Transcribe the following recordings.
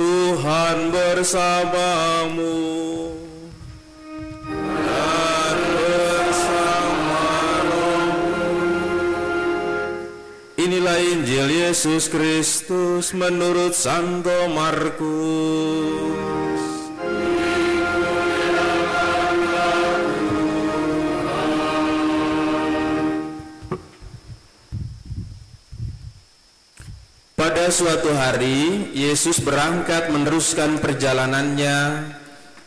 Tuhan bersamamu dan bersama rohmu. Inilah Injil Yesus Kristus menurut Santo Markus. Pada suatu hari, Yesus berangkat meneruskan perjalanannya.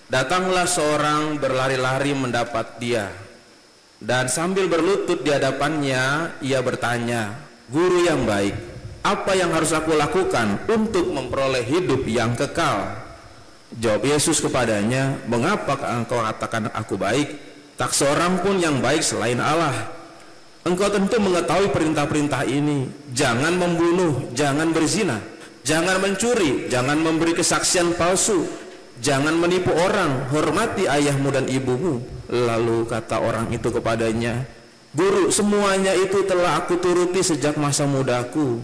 Datanglah seorang berlari-lari mendapat dia. Dan sambil berlutut di hadapannya, ia bertanya, "Guru yang baik, apa yang harus aku lakukan untuk memperoleh hidup yang kekal?" Jawab Yesus kepadanya, "Mengapa engkau katakan aku baik? Tak seorang pun yang baik selain Allah. Engkau tentu mengetahui perintah-perintah ini. Jangan membunuh, jangan berzina, jangan mencuri, jangan memberi kesaksian palsu, jangan menipu orang, hormati ayahmu dan ibumu." Lalu kata orang itu kepadanya, "Guru, semuanya itu telah aku turuti sejak masa mudaku."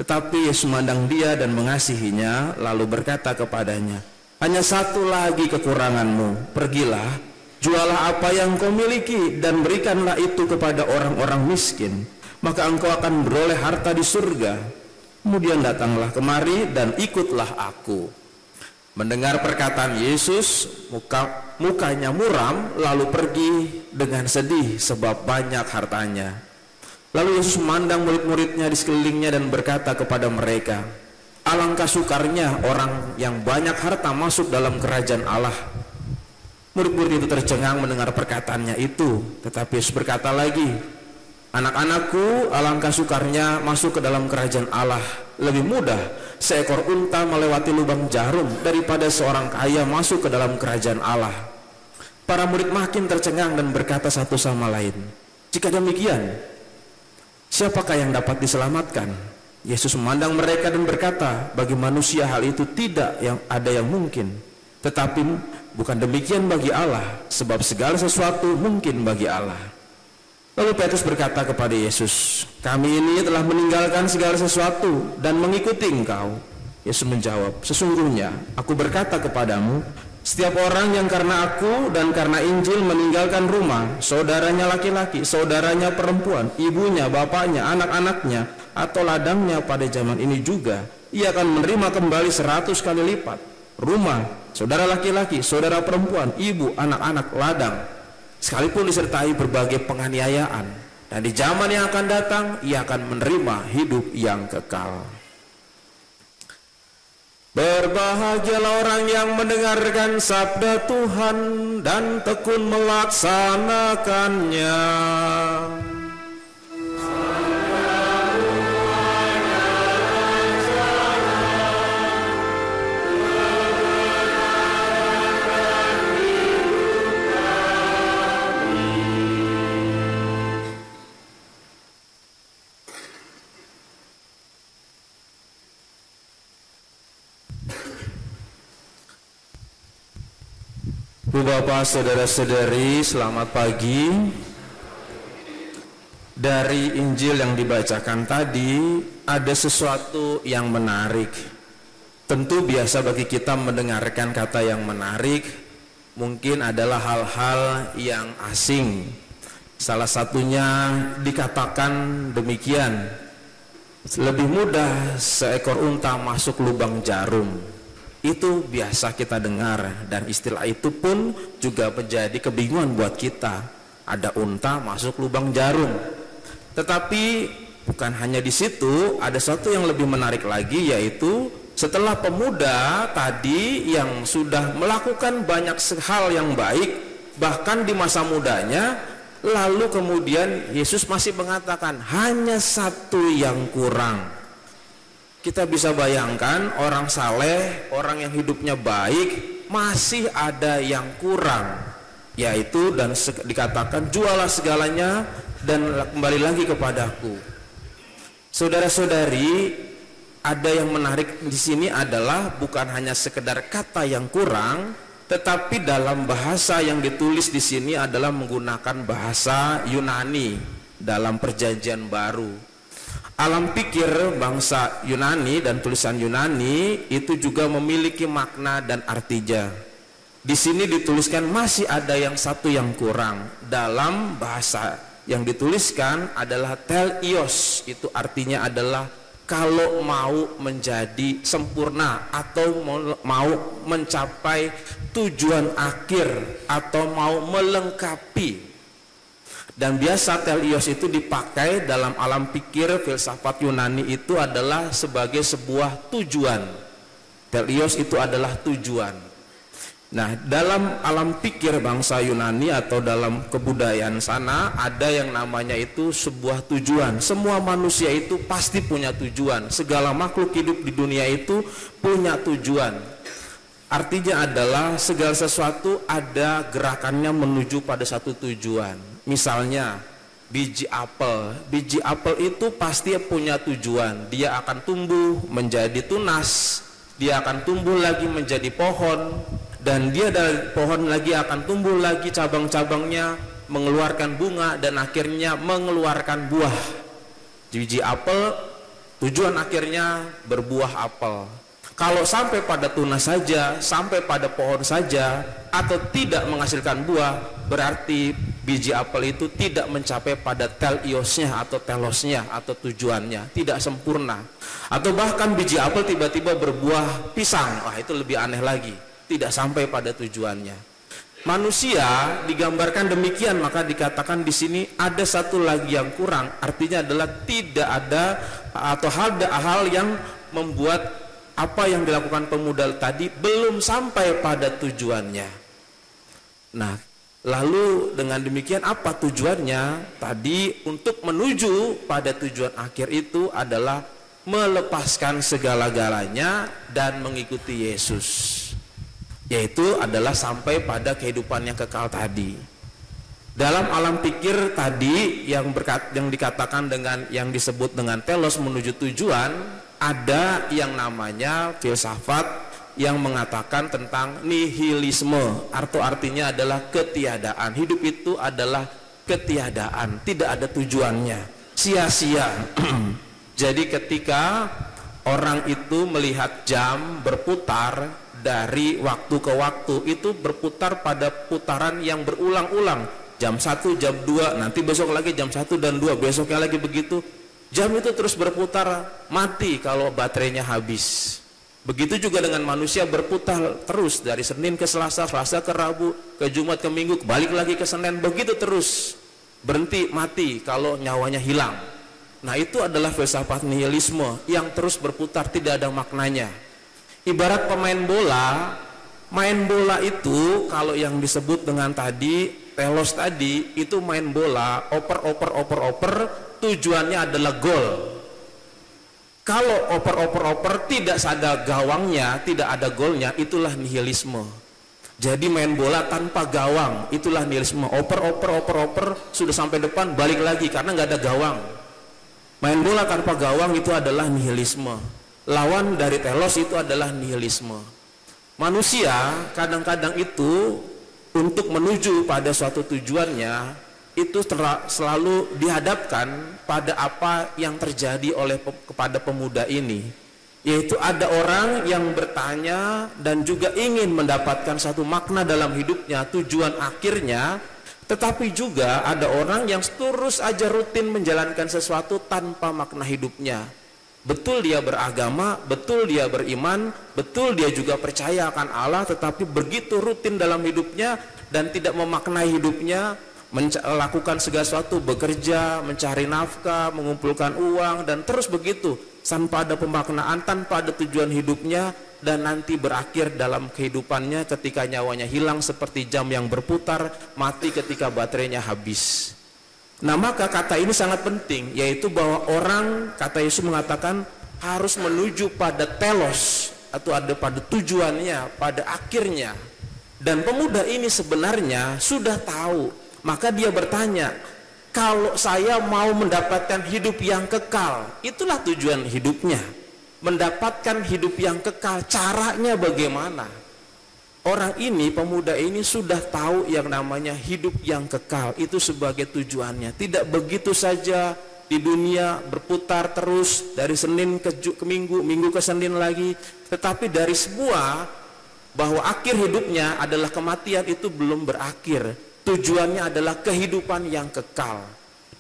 Tetapi Yesus memandang dia dan mengasihinya, lalu berkata kepadanya, "Hanya satu lagi kekuranganmu. Pergilah, jualah apa yang kau miliki dan berikanlah itu kepada orang-orang miskin, maka engkau akan beroleh harta di surga. Kemudian datanglah kemari dan ikutlah aku." Mendengar perkataan Yesus, mukanya muram, lalu pergi dengan sedih sebab banyak hartanya. Lalu Yesus memandang murid-muridnya di sekelilingnya dan berkata kepada mereka, "Alangkah sukarnya orang yang banyak harta masuk dalam kerajaan Allah." Murid-murid itu tercengang mendengar perkataannya itu, tetapi Yesus berkata lagi, "Anak-anakku, alangkah sukarnya masuk ke dalam kerajaan Allah. Lebih mudah seekor unta melewati lubang jarum daripada seorang kaya masuk ke dalam kerajaan Allah." Para murid makin tercengang dan berkata satu sama lain, "Jika demikian, siapakah yang dapat diselamatkan?" Yesus memandang mereka dan berkata, "Bagi manusia hal itu tidak ada yang mungkin, tetapi bukan demikian bagi Allah, sebab segala sesuatu mungkin bagi Allah." Lalu Petrus berkata kepada Yesus, "Kami ini telah meninggalkan segala sesuatu dan mengikuti Engkau." Yesus menjawab, "Sesungguhnya aku berkata kepadamu, setiap orang yang karena aku dan karena Injil meninggalkan rumah, saudaranya laki-laki, saudaranya perempuan, ibunya, bapaknya, anak-anaknya, atau ladangnya pada zaman ini juga, ia akan menerima kembali 100 kali lipat. Rumah, saudara laki-laki, saudara perempuan, ibu, anak-anak, ladang, sekalipun disertai berbagai penganiayaan, dan di zaman yang akan datang ia akan menerima hidup yang kekal." Berbahagialah orang yang mendengarkan sabda Tuhan dan tekun melaksanakannya. Bapak, saudara-saudari, selamat pagi. Dari Injil yang dibacakan tadi, ada sesuatu yang menarik. Tentu biasa bagi kita mendengarkan kata yang menarik, mungkin adalah hal-hal yang asing. Salah satunya dikatakan demikian, lebih mudah seekor unta masuk lubang jarum. Itu biasa kita dengar, dan istilah itu pun juga menjadi kebingungan buat kita. Ada unta masuk lubang jarum. Tetapi bukan hanya di situ, ada satu yang lebih menarik lagi, yaitu setelah pemuda tadi yang sudah melakukan banyak hal yang baik, bahkan di masa mudanya, lalu kemudian Yesus masih mengatakan hanya satu yang kurang. Kita bisa bayangkan orang saleh, orang yang hidupnya baik, masih ada yang kurang, yaitu dan dikatakan, "Jualah segalanya dan kembali lagi kepadaku." Saudara-saudari, ada yang menarik di sini adalah bukan hanya sekedar kata yang kurang, tetapi dalam bahasa yang ditulis di sini adalah menggunakan bahasa Yunani dalam Perjanjian Baru. Alam pikir bangsa Yunani dan tulisan Yunani itu juga memiliki makna dan artinya. Di sini dituliskan masih ada yang satu yang kurang. Dalam bahasa yang dituliskan adalah teleios, itu artinya adalah kalau mau menjadi sempurna atau mau mencapai tujuan akhir atau mau melengkapi. Dan biasa teleios itu dipakai dalam alam pikir filsafat Yunani itu adalah sebagai sebuah tujuan. Teleios itu adalah tujuan. Nah, dalam alam pikir bangsa Yunani atau dalam kebudayaan sana ada yang namanya itu sebuah tujuan. Semua manusia itu pasti punya tujuan. Segala makhluk hidup di dunia itu punya tujuan. Artinya adalah segala sesuatu ada gerakannya menuju pada satu tujuan. Misalnya biji apel itu pasti punya tujuan. Dia akan tumbuh menjadi tunas, dia akan tumbuh lagi menjadi pohon, dan dia dari pohon lagi akan tumbuh lagi cabang-cabangnya, mengeluarkan bunga dan akhirnya mengeluarkan buah. Biji apel tujuan akhirnya berbuah apel. Kalau sampai pada tunas saja, sampai pada pohon saja, atau tidak menghasilkan buah, berarti biji apel itu tidak mencapai pada teleiosnya atau telosnya atau tujuannya, tidak sempurna. Atau bahkan biji apel tiba-tiba berbuah pisang, wah itu lebih aneh lagi, tidak sampai pada tujuannya. Manusia digambarkan demikian, maka dikatakan di sini ada satu lagi yang kurang, artinya adalah tidak ada atau hal yang membuat apa yang dilakukan pemuda tadi belum sampai pada tujuannya. Nah, lalu dengan demikian apa tujuannya? Tadi untuk menuju pada tujuan akhir itu adalah melepaskan segala-galanya dan mengikuti Yesus. Yaitu adalah sampai pada kehidupan yang kekal tadi. Dalam alam pikir tadi yang dikatakan dengan yang disebut dengan telos menuju tujuan, ada yang namanya filsafat yang mengatakan tentang nihilisme, atau artinya adalah ketiadaan. Hidup itu adalah ketiadaan, tidak ada tujuannya, sia-sia. Jadi ketika orang itu melihat jam berputar dari waktu ke waktu, itu berputar pada putaran yang berulang-ulang, jam 1, jam 2, nanti besok lagi jam 1 dan 2, besoknya lagi begitu. Jam itu terus berputar, mati kalau baterainya habis. Begitu juga dengan manusia berputar terus dari Senin ke Selasa, Selasa ke Rabu, ke Jumat ke Minggu, balik lagi ke Senin, begitu terus. Berhenti, mati kalau nyawanya hilang. Nah, itu adalah filsafat nihilisme yang terus berputar, tidak ada maknanya. Ibarat pemain bola, main bola itu kalau yang disebut dengan tadi telos tadi, itu main bola oper, tujuannya adalah gol. Kalau oper tidak ada gawangnya, tidak ada golnya, itulah nihilisme. Jadi main bola tanpa gawang, itulah nihilisme. Oper, sudah sampai depan balik lagi karena nggak ada gawang. Main bola tanpa gawang itu adalah nihilisme. Lawan dari telos itu adalah nihilisme. Manusia kadang-kadang itu untuk menuju pada suatu tujuannya itu selalu dihadapkan pada apa yang terjadi kepada pemuda ini, yaitu ada orang yang bertanya dan juga ingin mendapatkan satu makna dalam hidupnya, tujuan akhirnya, tetapi juga ada orang yang terus aja rutin menjalankan sesuatu tanpa makna hidupnya. Betul dia beragama, betul dia beriman, betul dia juga percaya akan Allah, tetapi begitu rutin dalam hidupnya dan tidak memaknai hidupnya, melakukan segala sesuatu, bekerja, mencari nafkah, mengumpulkan uang, dan terus begitu tanpa ada pemaknaan, tanpa ada tujuan hidupnya, dan nanti berakhir dalam kehidupannya ketika nyawanya hilang seperti jam yang berputar, mati ketika baterainya habis. Nah, maka kata ini sangat penting, yaitu bahwa orang, kata Yesus mengatakan, harus menuju pada telos, atau ada pada tujuannya, pada akhirnya. Dan pemuda ini sebenarnya sudah tahu. Maka dia bertanya, kalau saya mau mendapatkan hidup yang kekal, itulah tujuan hidupnya. Mendapatkan hidup yang kekal, caranya bagaimana? Orang ini, pemuda ini sudah tahu yang namanya hidup yang kekal, itu sebagai tujuannya. Tidak begitu saja di dunia berputar terus dari Senin ke Minggu, Minggu ke Senin lagi. Tetapi dari sebuah bahwa akhir hidupnya adalah kematian itu belum berakhir. Tujuannya adalah kehidupan yang kekal.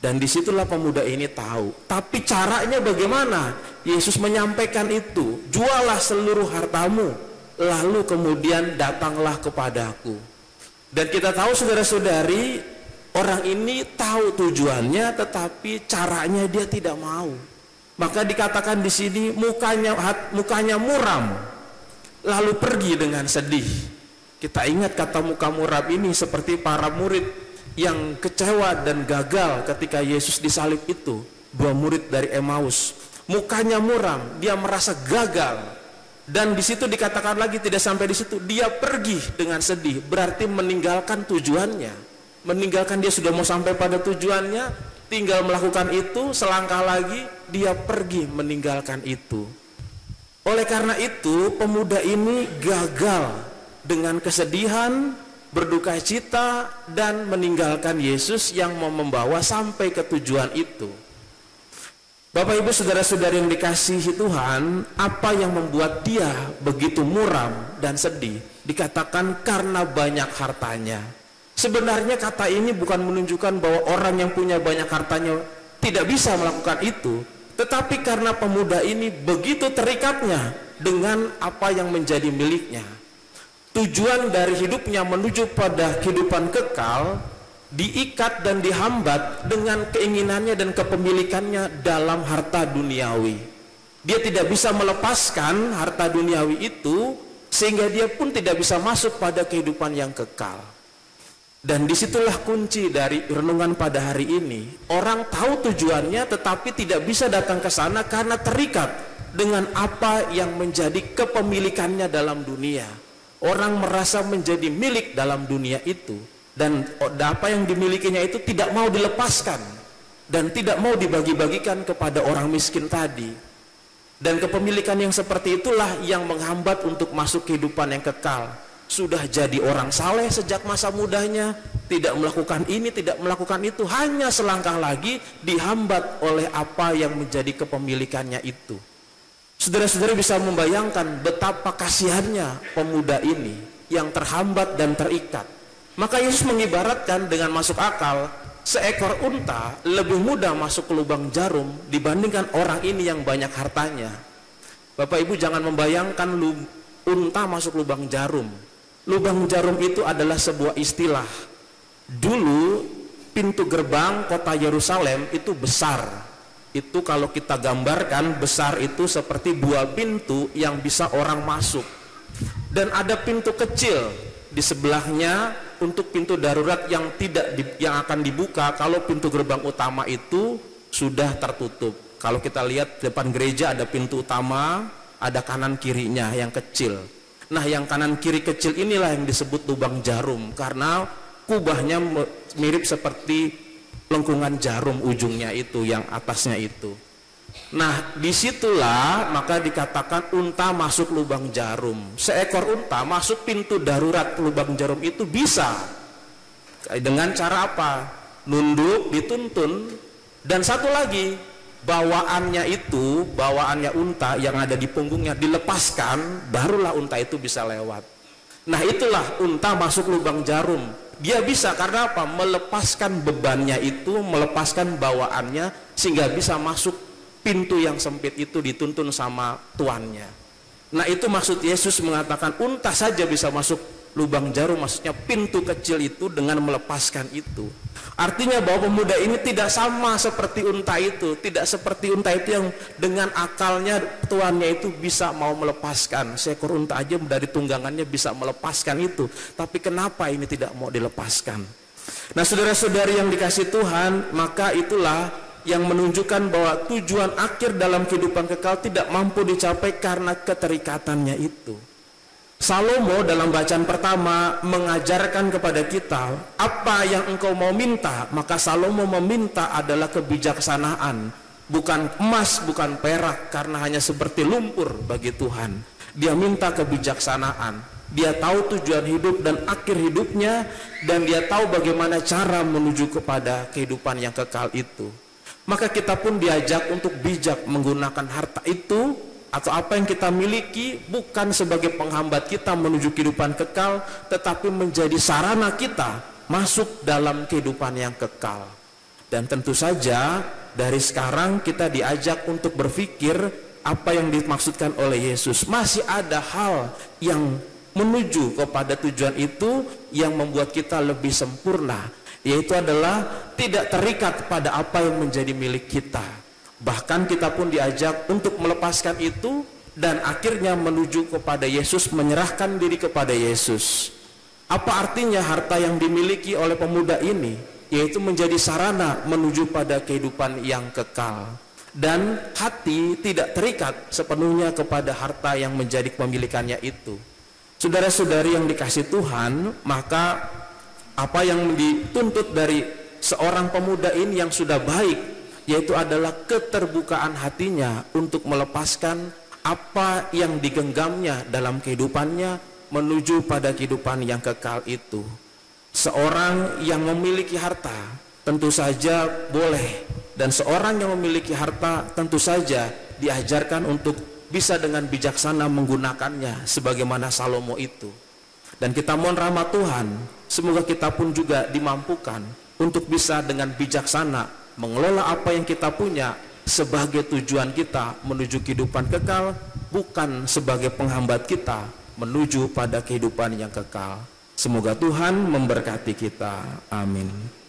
Dan disitulah pemuda ini tahu. Tapi caranya bagaimana? Yesus menyampaikan itu. Jualah seluruh hartamu, lalu kemudian datanglah kepadaku. Dan kita tahu saudara-saudari, orang ini tahu tujuannya, tetapi caranya dia tidak mau. Maka dikatakan di sini mukanya muram, lalu pergi dengan sedih. Kita ingat kata muka muram ini seperti para murid yang kecewa dan gagal ketika Yesus disalib itu. Dua murid dari Emmaus, mukanya muram, dia merasa gagal. Dan di situ dikatakan lagi, tidak sampai di situ, dia pergi dengan sedih, berarti meninggalkan tujuannya. Meninggalkan, dia sudah mau sampai pada tujuannya, tinggal melakukan itu, selangkah lagi dia pergi meninggalkan itu. Oleh karena itu, pemuda ini gagal dengan kesedihan, berduka cita, dan meninggalkan Yesus yang mau membawa sampai ke tujuan itu. Bapak Ibu saudara-saudari yang dikasihi Tuhan, apa yang membuat dia begitu muram dan sedih? Dikatakan karena banyak hartanya. Sebenarnya kata ini bukan menunjukkan bahwa orang yang punya banyak hartanya tidak bisa melakukan itu, tetapi karena pemuda ini begitu terikatnya dengan apa yang menjadi miliknya. Tujuan dari hidupnya menuju pada kehidupan kekal diikat dan dihambat dengan keinginannya dan kepemilikannya dalam harta duniawi. Dia tidak bisa melepaskan harta duniawi itu, sehingga dia pun tidak bisa masuk pada kehidupan yang kekal. Dan disitulah kunci dari renungan pada hari ini. Orang tahu tujuannya tetapi tidak bisa datang ke sana karena terikat dengan apa yang menjadi kepemilikannya dalam dunia. Orang merasa menjadi milik dalam dunia itu, dan apa yang dimilikinya itu tidak mau dilepaskan dan tidak mau dibagi-bagikan kepada orang miskin tadi. Dan kepemilikan yang seperti itulah yang menghambat untuk masuk kehidupan yang kekal. Sudah jadi orang saleh sejak masa mudanya, tidak melakukan ini, tidak melakukan itu, hanya selangkah lagi dihambat oleh apa yang menjadi kepemilikannya itu. Saudara-saudara bisa membayangkan betapa kasihannya pemuda ini yang terhambat dan terikat. Maka Yesus mengibaratkan dengan masuk akal, seekor unta lebih mudah masuk ke lubang jarum dibandingkan orang ini yang banyak hartanya. Bapak Ibu jangan membayangkan unta masuk lubang jarum. Lubang jarum itu adalah sebuah istilah. Dulu pintu gerbang kota Yerusalem itu besar. Itu kalau kita gambarkan, besar itu seperti dua pintu yang bisa orang masuk. Dan ada pintu kecil di sebelahnya untuk pintu darurat yang akan dibuka kalau pintu gerbang utama itu sudah tertutup. Kalau kita lihat depan gereja ada pintu utama, ada kanan kirinya yang kecil. Nah, yang kanan kiri kecil inilah yang disebut lubang jarum, karena kubahnya mirip seperti lengkungan jarum ujungnya itu, yang atasnya itu. Nah, disitulah maka dikatakan unta masuk lubang jarum. Seekor unta masuk pintu darurat lubang jarum itu bisa dengan cara apa? Nunduk, dituntun. Dan satu lagi, bawaannya unta yang ada di punggungnya dilepaskan, barulah unta itu bisa lewat. Nah, itulah unta masuk lubang jarum. Dia bisa karena apa? Melepaskan bebannya itu, melepaskan bawaannya, sehingga bisa masuk pintu yang sempit itu, dituntun sama tuannya. Nah, itu maksud Yesus mengatakan unta saja bisa masuk lubang jarum, maksudnya pintu kecil itu dengan melepaskan itu. Artinya bahwa pemuda ini tidak sama seperti unta itu, tidak seperti unta itu yang dengan akalnya tuannya itu bisa mau melepaskan. Seekor unta aja dari tunggangannya bisa melepaskan itu, tapi kenapa ini tidak mau dilepaskan? Nah, saudara-saudari yang dikasihi Tuhan, maka itulah yang menunjukkan bahwa tujuan akhir dalam kehidupan kekal tidak mampu dicapai karena keterikatannya itu. Salomo dalam bacaan pertama mengajarkan kepada kita, apa yang engkau mau minta, maka Salomo meminta adalah kebijaksanaan, bukan emas, bukan perak, karena hanya seperti lumpur bagi Tuhan. Dia minta kebijaksanaan. Dia tahu tujuan hidup dan akhir hidupnya, dan dia tahu bagaimana cara menuju kepada kehidupan yang kekal itu. Maka kita pun diajak untuk bijak menggunakan harta itu atau apa yang kita miliki bukan sebagai penghambat kita menuju kehidupan kekal, tetapi menjadi sarana kita masuk dalam kehidupan yang kekal. Dan tentu saja dari sekarang kita diajak untuk berpikir apa yang dimaksudkan oleh Yesus. Masih ada hal yang menuju kepada tujuan itu yang membuat kita lebih sempurna, yaitu adalah tidak terikat pada apa yang menjadi milik kita. Bahkan kita pun diajak untuk melepaskan itu dan akhirnya menuju kepada Yesus, menyerahkan diri kepada Yesus. Apa artinya harta yang dimiliki oleh pemuda ini? Yaitu menjadi sarana menuju pada kehidupan yang kekal. Dan hati tidak terikat sepenuhnya kepada harta yang menjadi kepemilikannya itu. Saudara-saudari yang dikasihi Tuhan, maka apa yang dituntut dari seorang pemuda ini yang sudah baik, yaitu adalah keterbukaan hatinya untuk melepaskan apa yang digenggamnya dalam kehidupannya menuju pada kehidupan yang kekal itu. Seorang yang memiliki harta tentu saja boleh, dan seorang yang memiliki harta tentu saja diajarkan untuk bisa dengan bijaksana menggunakannya sebagaimana Salomo itu. Dan kita mohon rahmat Tuhan, semoga kita pun juga dimampukan untuk bisa dengan bijaksana mengelola apa yang kita punya sebagai tujuan kita menuju kehidupan kekal, bukan sebagai penghambat kita menuju pada kehidupan yang kekal. Semoga Tuhan memberkati kita. Amin.